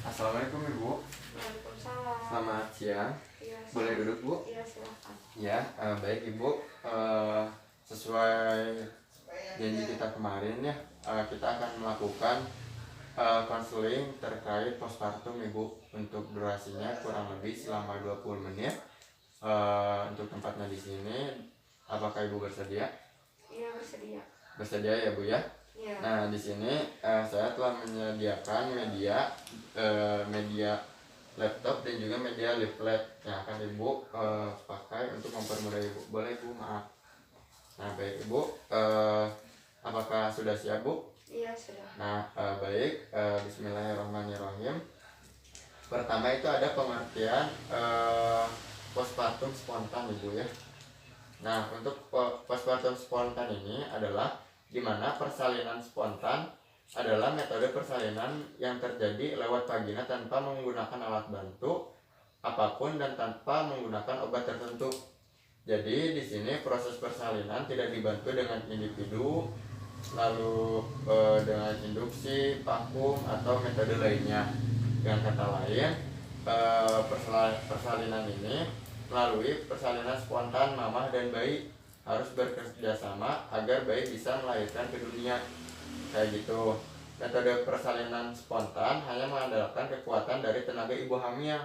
Assalamualaikum Ibu. Waalaikumsalam. Selamat siang. Iya, Boleh duduk Bu? Iya, silakan. Ya, baik Ibu. Sesuai janji kita kemarin ya, kita akan melakukan konseling terkait postpartum Ibu. Untuk durasinya kurang lebih selama 20 menit. Untuk tempatnya di sini, apakah Ibu bersedia? Iya, bersedia. Bersedia ya Bu ya. Iya. Nah, di sini saya telah menyediakan media laptop dan juga media leaflet yang akan Ibu pakai untuk mempermudah Ibu. Boleh Bu, maaf. Nah, baik Ibu, apakah sudah siap Bu? Iya, sudah. Nah, baik, Bismillahirrahmanirrahim. Pertama itu ada pengertian postpartum spontan Ibu ya. Nah, untuk postpartum spontan ini adalah di mana persalinan spontan adalah metode persalinan yang terjadi lewat vagina tanpa menggunakan alat bantu apapun dan tanpa menggunakan obat tertentu. Jadi di sini proses persalinan tidak dibantu dengan individu, lalu dengan induksi, vakum atau metode lainnya. Dengan kata lain, persalinan ini melalui persalinan spontan mama dan bayi harus bekerja sama agar bayi bisa melahirkan ke dunia, kayak gitu. Metode persalinan spontan hanya mengandalkan kekuatan dari tenaga ibu hamil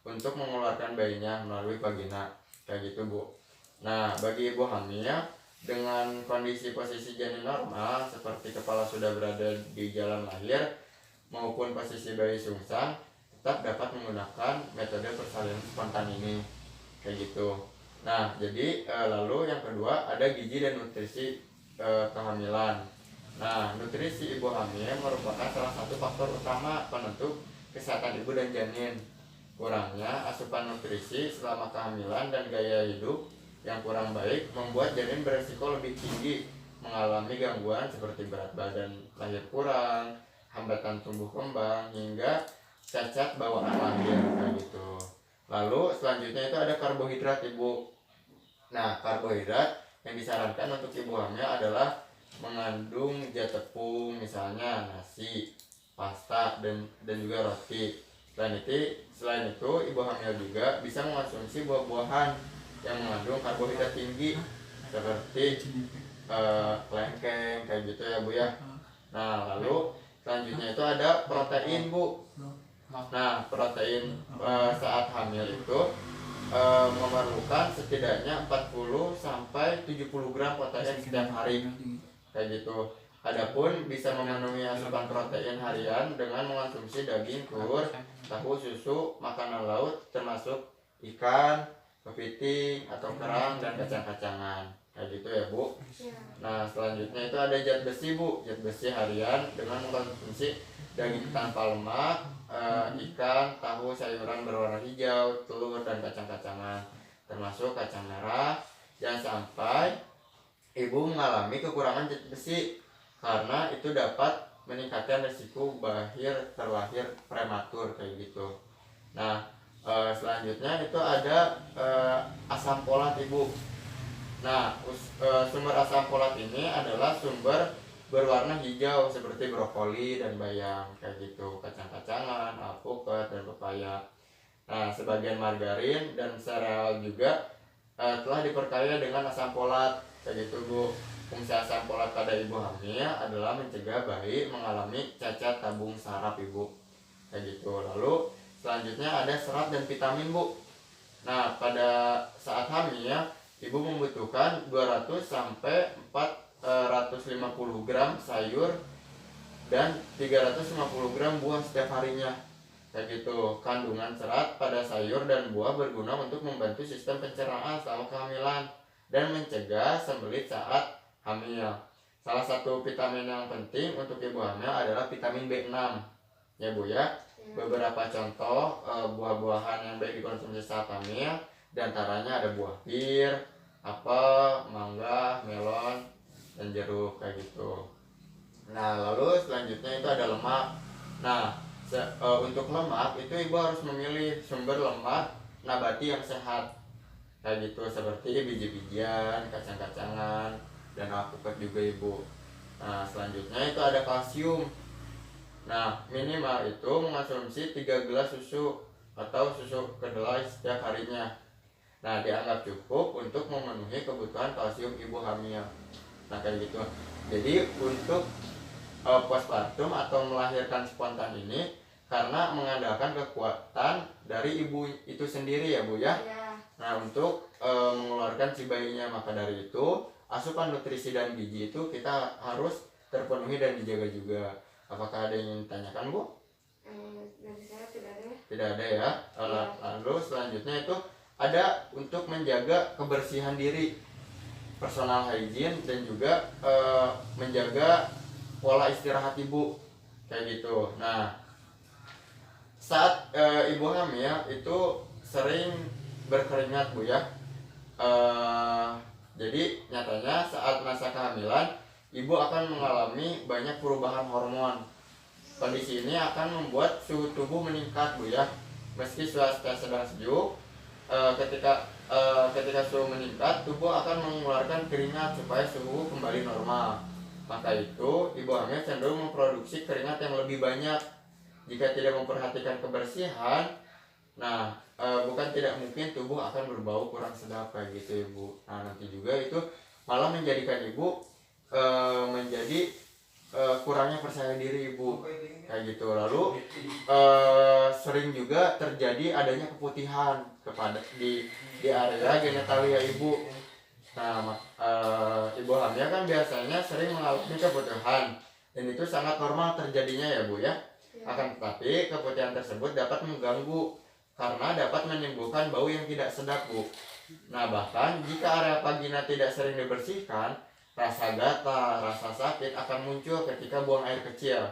untuk mengeluarkan bayinya melalui vagina, kayak gitu Bu. Nah, bagi ibu hamil dengan kondisi posisi janin normal seperti kepala sudah berada di jalan lahir maupun posisi bayi sungsang, tetap dapat menggunakan metode persalinan spontan ini, kayak gitu. Nah, jadi lalu yang kedua ada gizi dan nutrisi kehamilan. Nah, nutrisi ibu hamil merupakan salah satu faktor utama penentu kesehatan ibu dan janin. Kurangnya asupan nutrisi selama kehamilan dan gaya hidup yang kurang baik membuat janin beresiko lebih tinggi mengalami gangguan seperti berat badan lahir kurang, hambatan tumbuh kembang, hingga cacat bawaan lahir, kayak gitu. Lalu selanjutnya itu ada karbohidrat Ibu. Nah, karbohidrat yang disarankan untuk ibu hamil adalah mengandung zat tepung, misalnya nasi, pasta, dan juga roti. Selain itu, ibu hamil juga bisa mengonsumsi buah-buahan yang mengandung karbohidrat tinggi seperti kelengkeng, kayak gitu ya Bu ya. Nah, lalu selanjutnya itu ada protein Bu. Nah, protein saat hamil itu memerlukan setidaknya 40 sampai 70 gram protein setiap hari, kayak gitu. Adapun bisa memenuhi asupan protein harian dengan mengonsumsi daging, telur, tahu, susu, makanan laut termasuk ikan, kepiting atau kerang dan kacang-kacangan, kayak gitu ya Bu. Nah, selanjutnya itu ada zat besi Bu. Zat besi harian dengan mengonsumsi daging tanpa lemak, ikan, tahu, sayuran berwarna hijau, telur, dan kacang-kacangan termasuk kacang merah. Jangan sampai ibu mengalami kekurangan zat besi karena itu dapat meningkatkan risiko terlahir prematur, kayak gitu. Nah, selanjutnya itu ada asam folat Ibu. Nah, sumber asam folat ini adalah sumber berwarna hijau seperti brokoli dan bayam, kayak gitu, kacang-kacangan, alpukat, dan pepaya. Nah, sebagian margarin dan sereal juga telah diperkaya dengan asam folat, kayak gitu Bu. Fungsi asam folat pada ibu hamil adalah mencegah bayi mengalami cacat tabung saraf Ibu, kayak gitu. Lalu selanjutnya ada serat dan vitamin Bu. Nah, pada saat hamil ibu membutuhkan 200 sampai 450 gram sayur dan 350 gram buah setiap harinya, kayak gitu. Kandungan serat pada sayur dan buah berguna untuk membantu sistem pencernaan selama kehamilan dan mencegah sembelit saat hamil. Salah satu vitamin yang penting untuk ibu hamil adalah vitamin B6 ya Bu ya. Beberapa contoh buah-buahan yang baik dikonsumsi saat hamil diantaranya ada buah pir, apel, mangga, melon, dan jeruk, kayak gitu. Nah, lalu selanjutnya itu ada lemak. Nah, untuk lemak itu ibu harus memilih sumber lemak nabati yang sehat, kayak gitu, seperti biji-bijian, kacang-kacangan, dan alpukat juga Ibu. Nah, selanjutnya itu ada kalsium. Nah, minimal itu mengonsumsi 3 gelas susu atau susu kedelai setiap harinya. Nah, dianggap cukup untuk memenuhi kebutuhan kalsium ibu hamil. Nah, kayak gitu. Jadi untuk postpartum atau melahirkan spontan ini karena mengandalkan kekuatan dari ibu itu sendiri ya Bu ya. Iya. Nah, untuk mengeluarkan si bayinya, maka dari itu asupan nutrisi dan gizi itu kita harus terpenuhi dan dijaga juga. Apakah ada yang ingin ditanyakan Bu? Dari saya tidak ada. Tidak ada ya. Lalu selanjutnya itu ada untuk menjaga kebersihan diri, personal hygiene, dan juga menjaga pola istirahat ibu kayak gitu. Nah, saat ibu hamil itu sering berkeringat Bu ya. Jadi nyatanya saat masa kehamilan ibu akan mengalami banyak perubahan hormon. Kondisi ini akan membuat suhu tubuh meningkat Bu ya. Meski cuaca sedang sejuk, ketika suhu meningkat, tubuh akan mengeluarkan keringat supaya suhu kembali normal. Maka itu ibu hamil cenderung memproduksi keringat yang lebih banyak. Jika tidak memperhatikan kebersihan, nah bukan tidak mungkin tubuh akan berbau kurang sedap kayak gitu ibu. Nah, nanti juga itu malah menjadikan ibu menjadi kurangnya percaya diri ibu kayak gitu. Lalu sering juga terjadi adanya keputihan di area genitalia ibu. Nah, ibu hamil kan biasanya sering mengalami keputihan dan itu sangat normal terjadinya ya Bu ya. Akan tetapi keputihan tersebut dapat mengganggu karena dapat menimbulkan bau yang tidak sedap Bu. Nah, bahkan jika area vagina tidak sering dibersihkan, rasa gatal, rasa sakit akan muncul ketika buang air kecil.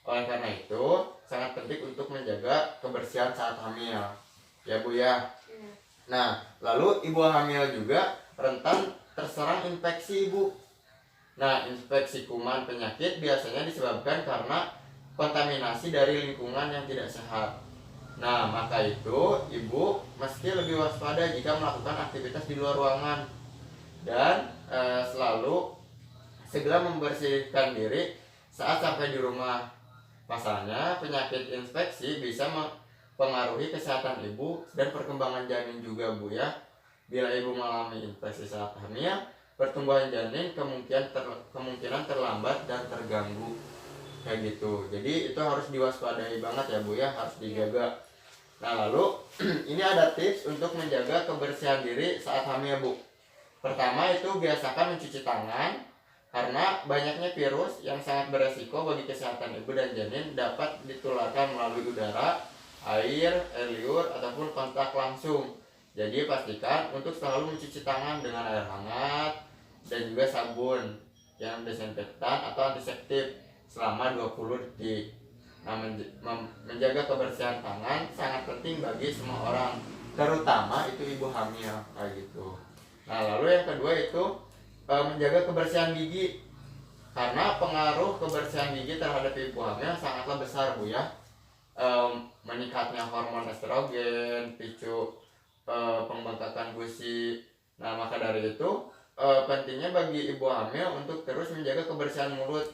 Oleh karena itu, sangat penting untuk menjaga kebersihan saat hamil. Ya Bu ya. Nah, lalu ibu hamil juga rentan terserang infeksi ibu. Nah, infeksi kuman penyakit biasanya disebabkan karena kontaminasi dari lingkungan yang tidak sehat. Nah, maka itu ibu mesti lebih waspada jika melakukan aktivitas di luar ruangan dan selalu segera membersihkan diri saat sampai di rumah. Pasalnya, penyakit infeksi bisa mempengaruhi kesehatan ibu dan perkembangan janin juga Bu ya. Bila ibu mengalami infeksi saat hamil, pertumbuhan janin kemungkinan terlambat dan terganggu kayak gitu. Jadi itu harus diwaspadai banget ya Bu ya, harus dijaga. Nah, lalu ini ada tips untuk menjaga kebersihan diri saat hamil Bu. Pertama itu biasakan mencuci tangan karena banyaknya virus yang sangat beresiko bagi kesehatan ibu dan janin dapat ditularkan melalui udara, air, liur ataupun kontak langsung. Jadi pastikan untuk selalu mencuci tangan dengan air hangat dan juga sabun yang desinfektan atau antiseptik selama 20 detik. Nah, menjaga kebersihan tangan sangat penting bagi semua orang, terutama itu ibu hamil kayak gitu. Nah, lalu yang kedua itu menjaga kebersihan gigi, karena pengaruh kebersihan gigi terhadap ibu hamil sangatlah besar Bu ya. Meningkatnya hormon estrogen, picu pembengkakan gusi. Nah, maka dari itu pentingnya bagi ibu hamil untuk terus menjaga kebersihan mulut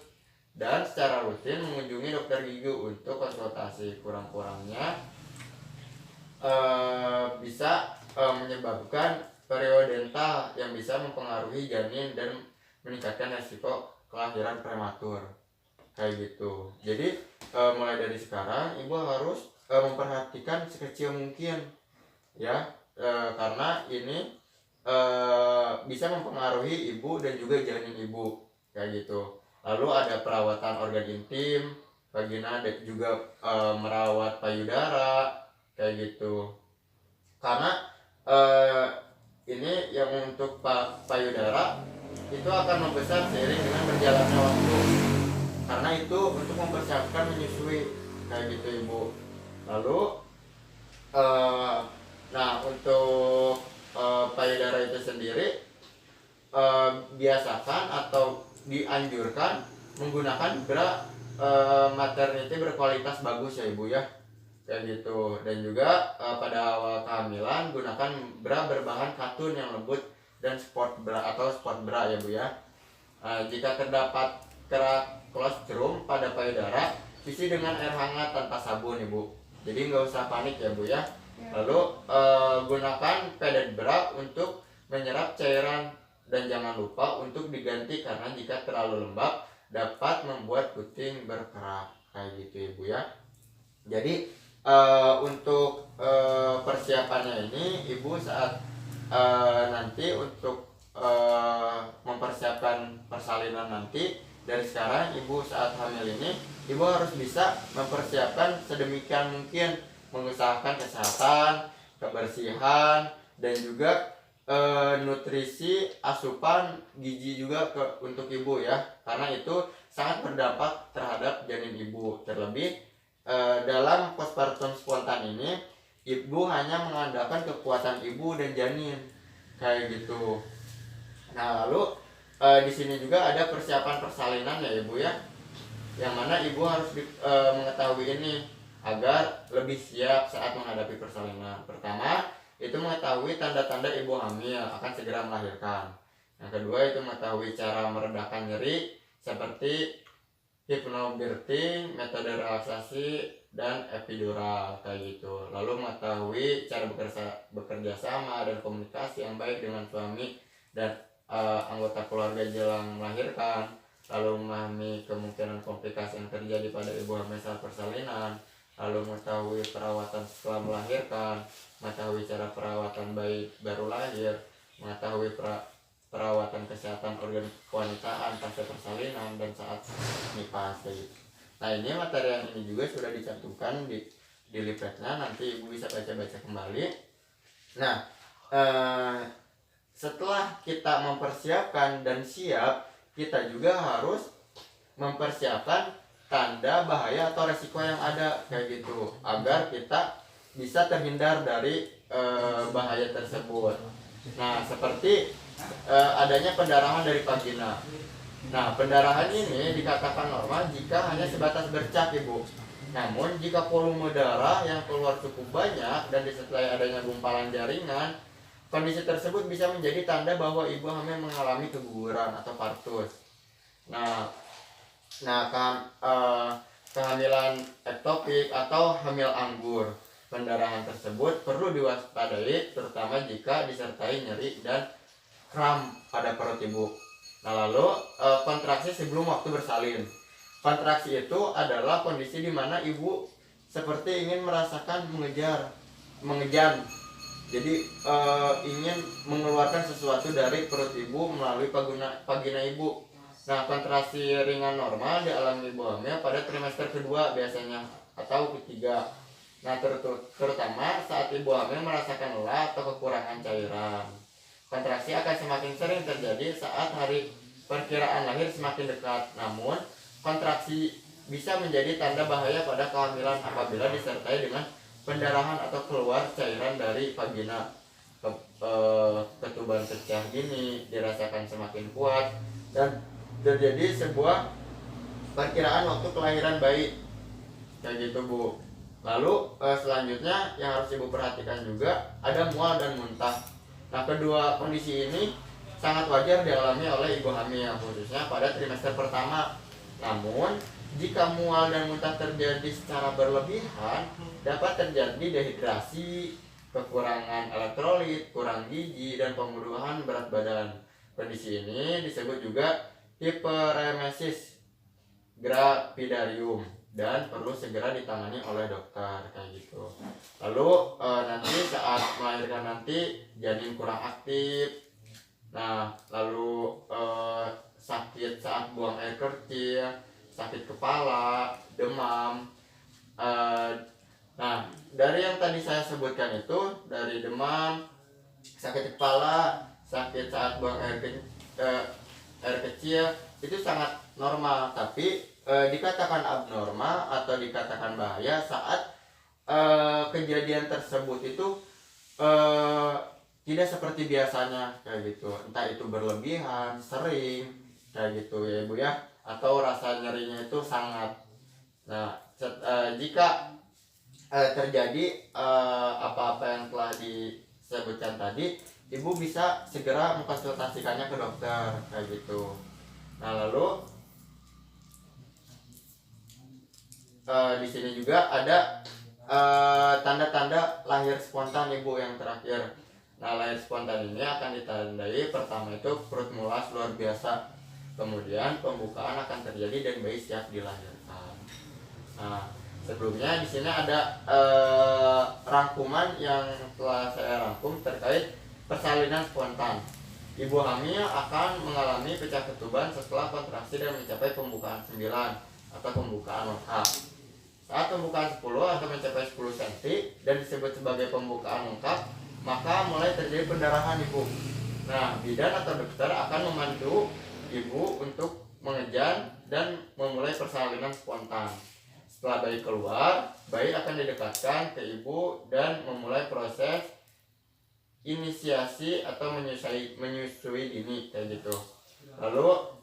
dan secara rutin mengunjungi dokter gigi untuk konsultasi. Kurang-kurangnya bisa menyebabkan periodental yang bisa mempengaruhi janin dan meningkatkan resiko kelahiran prematur kayak gitu. Jadi mulai dari sekarang ibu harus memperhatikan sekecil mungkin ya, karena ini bisa mempengaruhi ibu dan juga janin ibu kayak gitu. Lalu ada perawatan organ intim, vagina, dan juga merawat payudara kayak gitu. Karena ini yang untuk payudara itu akan membesar seiring dengan berjalannya waktu. Karena itu untuk mempersiapkan menyusui kayak gitu ibu. Lalu nah untuk payudara itu sendiri biasakan atau dianjurkan menggunakan bra maternity berkualitas bagus ya ibu ya, kayak gitu. Dan juga pada awal kehamilan gunakan bra berbahan katun yang lembut dan sport bra atau sport bra ya bu ya. Jika terdapat kerak kolostrum pada payudara, isi dengan air hangat tanpa sabun ibu. Jadi nggak usah panik ya bu ya. Lalu gunakan padded bra untuk menyerap cairan dan jangan lupa untuk diganti karena jika terlalu lembab dapat membuat puting berkerak kayak gitu ibu ya. Jadi untuk persiapannya ini ibu saat nanti untuk mempersiapkan persalinan nanti dari sekarang ibu saat hamil ini ibu harus bisa mempersiapkan sedemikian mungkin, mengusahakan kesehatan, kebersihan dan juga nutrisi, asupan gizi juga untuk ibu ya, karena itu sangat berdampak terhadap janin ibu. Terlebih dalam postpartum spontan ini ibu hanya mengandalkan kekuatan ibu dan janin kayak gitu. Nah lalu di sini juga ada persiapan persalinan ya ibu ya, yang mana ibu harus mengetahui ini agar lebih siap saat menghadapi persalinan. Pertama itu mengetahui tanda-tanda ibu hamil akan segera melahirkan. Yang kedua itu mengetahui cara meredakan nyeri seperti hypnobirthing, metode relaksasi dan epidural kayak gitu. Lalu mengetahui cara bekerja sama dan komunikasi yang baik dengan suami dan anggota keluarga jelang melahirkan. Lalu memahami kemungkinan komplikasi yang terjadi pada ibu hamil saat persalinan. Lalu mengetahui perawatan setelah melahirkan, mengetahui cara perawatan bayi baru lahir, mengetahui perawatan kesehatan organ kewanitaan pasca persalinan dan saat nifas kayak gitu. Nah ini materi yang ini juga sudah dicantumkan di leafletnya, nanti ibu bisa baca-baca kembali. Nah setelah kita mempersiapkan dan siap, kita juga harus mempersiapkan tanda bahaya atau resiko yang ada kayak gitu, agar kita bisa terhindar dari bahaya tersebut. Nah seperti adanya pendarahan dari vagina. Nah pendarahan ini dikatakan normal jika hanya sebatas bercak ibu. Namun jika volume darah yang keluar cukup banyak dan disertai adanya gumpalan jaringan, kondisi tersebut bisa menjadi tanda bahwa ibu hamil mengalami keguguran atau partus. Kehamilan ektopik atau hamil anggur, pendarahan tersebut perlu diwaspadai terutama jika disertai nyeri dan kram pada perut ibu. Nah lalu kontraksi sebelum waktu bersalin. Kontraksi itu adalah kondisi di mana ibu seperti ingin merasakan mengejar. Jadi ingin mengeluarkan sesuatu dari perut ibu melalui vagina ibu. Nah kontraksi ringan normal dialami ibu hamil pada trimester kedua biasanya atau ketiga. Nah terutama saat ibu hamil merasakan lelah atau kekurangan cairan. Kontraksi akan semakin sering terjadi saat hari perkiraan lahir semakin dekat. Namun kontraksi bisa menjadi tanda bahaya pada kehamilan apabila disertai dengan pendarahan atau keluar cairan dari vagina. Ketuban pecah gini dirasakan semakin kuat dan terjadi sebuah perkiraan waktu kelahiran bayi kayak gitu bu. Lalu selanjutnya yang harus ibu perhatikan juga ada mual dan muntah. Nah kedua kondisi ini sangat wajar dialami oleh ibu hamil khususnya pada trimester pertama. Namun jika mual dan muntah terjadi secara berlebihan dapat terjadi dehidrasi, kekurangan elektrolit, kurang gizi dan penurunan berat badan. Kondisi ini disebut juga hiperemesis gravidarum dan perlu segera ditangani oleh dokter kayak gitu. Lalu nanti saat melahirkan nanti janin kurang aktif. Nah lalu sakit saat buang air kecil, sakit kepala, demam. Nah dari yang tadi saya sebutkan itu, dari demam, sakit kepala, sakit saat buang air kecil itu sangat normal, tapi dikatakan abnormal atau dikatakan bahaya saat kejadian tersebut itu tidak seperti biasanya kayak gitu, entah itu berlebihan, sering kayak gitu ya ibu ya, atau rasa nyerinya itu sangat. Nah jika terjadi apa-apa yang telah disebutkan tadi, ibu bisa segera mengkonsultasikannya ke dokter, kayak gitu. Nah lalu di sini juga ada tanda-tanda lahir spontan ibu yang terakhir. Nah, lahir spontan ini akan ditandai pertama itu perut mulas luar biasa, kemudian pembukaan akan terjadi dan bayi siap dilahirkan. Nah, sebelumnya di sini ada rangkuman yang telah saya rangkum terkait persalinan spontan. Ibu hamil akan mengalami pecah ketuban setelah kontraksi dan mencapai pembukaan 9 atau pembukaan lengkap. Saat pembukaan 10 atau mencapai 10 cm dan disebut sebagai pembukaan lengkap, maka mulai terjadi pendarahan ibu. Nah, bidan atau dokter akan membantu ibu untuk mengejan dan memulai persalinan spontan. Setelah bayi keluar, bayi akan didekatkan ke ibu dan memulai proses inisiasi atau menyusui dini kayak gitu. Lalu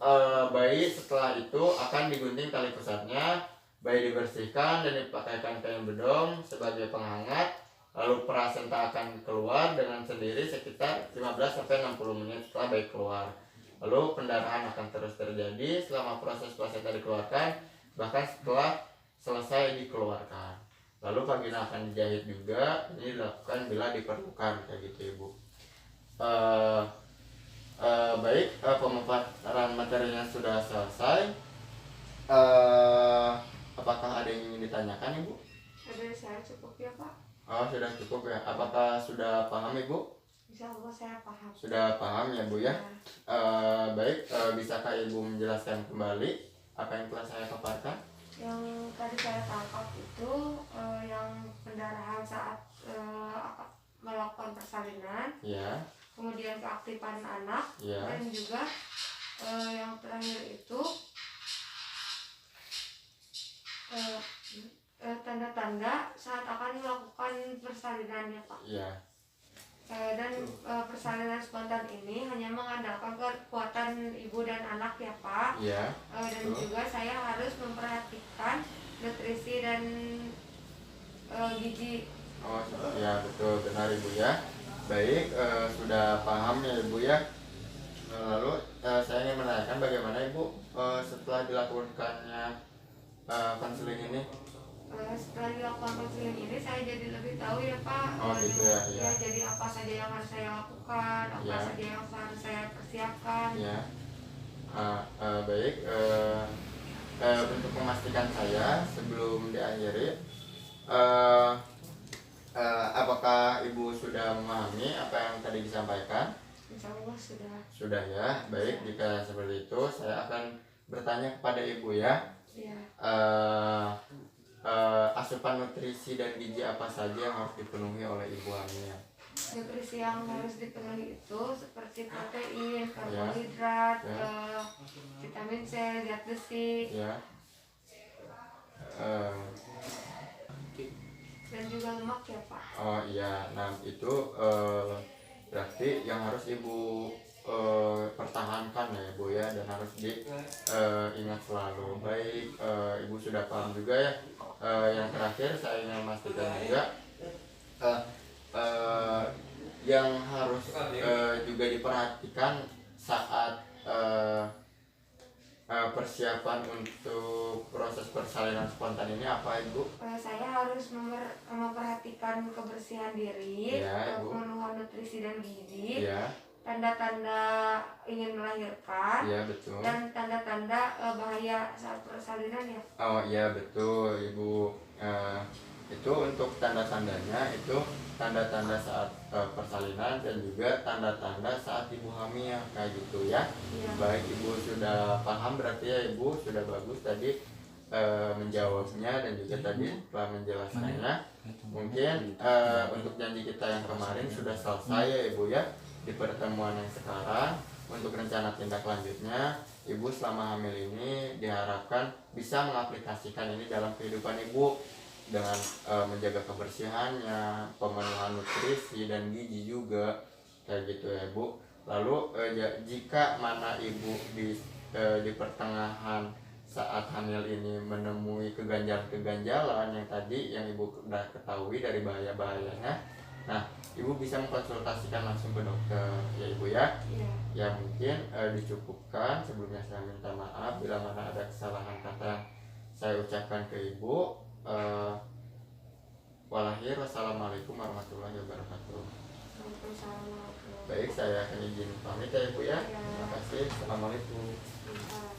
bayi setelah itu akan digunting tali pusatnya, bayi dibersihkan dan dipakaikan kain bedong sebagai penghangat. Lalu plasenta akan keluar dengan sendiri sekitar 15-60 menit setelah bayi keluar. Lalu pendarahan akan terus terjadi selama proses plasenta dikeluarkan, bahkan setelah selesai dikeluarkan. Lalu vagina akan dijahit juga, ini dilakukan bila diperlukan kayak gitu ibu. Baik, pemaparan materinya sudah selesai. Apakah ada yang ingin ditanyakan ibu? Ada, saya cukup ya Pak. Oh, sudah cukup ya. Apakah sudah paham ibu? Insya Allah saya paham. Sudah paham ya bu ya. Baik, bisakah ibu menjelaskan kembali apa yang telah saya paparkan? Yang tadi saya tangkap itu yang pendarahan saat melakukan persalinan, Ya. kemudian keaktifan anak, Ya. dan juga yang terakhir itu tanda-tanda saat akan melakukan persalinan ya Pak. Ya. Dan persalinan spontan ini hanya mengandalkan kekuatan ibu dan anak ya Pak. Ya. Dan juga saya harus memperhatikan nutrisi dan gizi. Oh ya, betul, benar ibu ya. Baik, sudah paham ya ibu ya. Lalu saya ingin menanyakan bagaimana ibu setelah dilakukannya konseling ini? Setelah dilakukan konseling ini saya jadi lebih tahu ya Pak. Oh gitu ya. Ya, jadi apa saja yang harus saya lakukan, apa saja yang harus saya persiapkan. Ya. Baik, untuk memastikan saya sebelum diakhiri, apakah ibu sudah memahami apa yang tadi disampaikan? Insya Allah sudah. Sudah ya. Baik, jika seperti itu saya akan bertanya kepada ibu ya. Ya. Asupan nutrisi dan gizi apa saja yang harus dipenuhi oleh ibu hamil? Nutrisi yang harus dipenuhi itu seperti protein, karbohidrat, vitamin C, zat besi, Ya. dan juga lemak ya Pak. Oh iya, nah itu berarti yang harus ibu pertahankan ya ibu ya, dan harus diingat selalu. Baik, ibu sudah paham juga ya. Yang terakhir saya ingin memastikan juga yang harus juga diperhatikan saat persiapan untuk proses persalinan spontan ini apa ibu? Saya harus memperhatikan kebersihan diri, Ya, pemenuhan nutrisi dan gizi, Ya. tanda-tanda ingin melahirkan, Ya betul. dan tanda-tanda bahaya saat persalinan ya. Oh iya betul ibu. Itu untuk tanda-tandanya itu tanda-tanda saat persalinan dan juga tanda-tanda saat ibu hamil kayak gitu ya. Ya. Baik, ibu sudah paham berarti ya ibu, sudah bagus tadi menjawabnya dan juga tadi telah menjelaskannya. Mungkin untuk janji kita yang kemarin sudah selesai ya ibu ya. Di pertemuan yang sekarang, untuk rencana tindak lanjutnya, ibu selama hamil ini diharapkan bisa mengaplikasikan ini dalam kehidupan ibu dengan menjaga kebersihannya, pemenuhan nutrisi dan gizi juga kayak gitu ya ibu. Lalu jika mana ibu di pertengahan saat hamil ini menemui keganjalan-keganjalan yang tadi yang ibu sudah ketahui dari bahaya-bahayanya, nah ibu bisa mengkonsultasikan langsung ke dokter ya ibu ya. Ya mungkin dicukupkan. Sebelumnya saya minta maaf bila mana ada kesalahan kata yang saya ucapkan ke ibu. Walahir, wassalamualaikum warahmatullahi wabarakatuh. Waalaikumsalam. Baik, saya akan izin pamit ya ibu ya. Ya. Terima kasih. Assalamualaikum. Waalaikumsalam.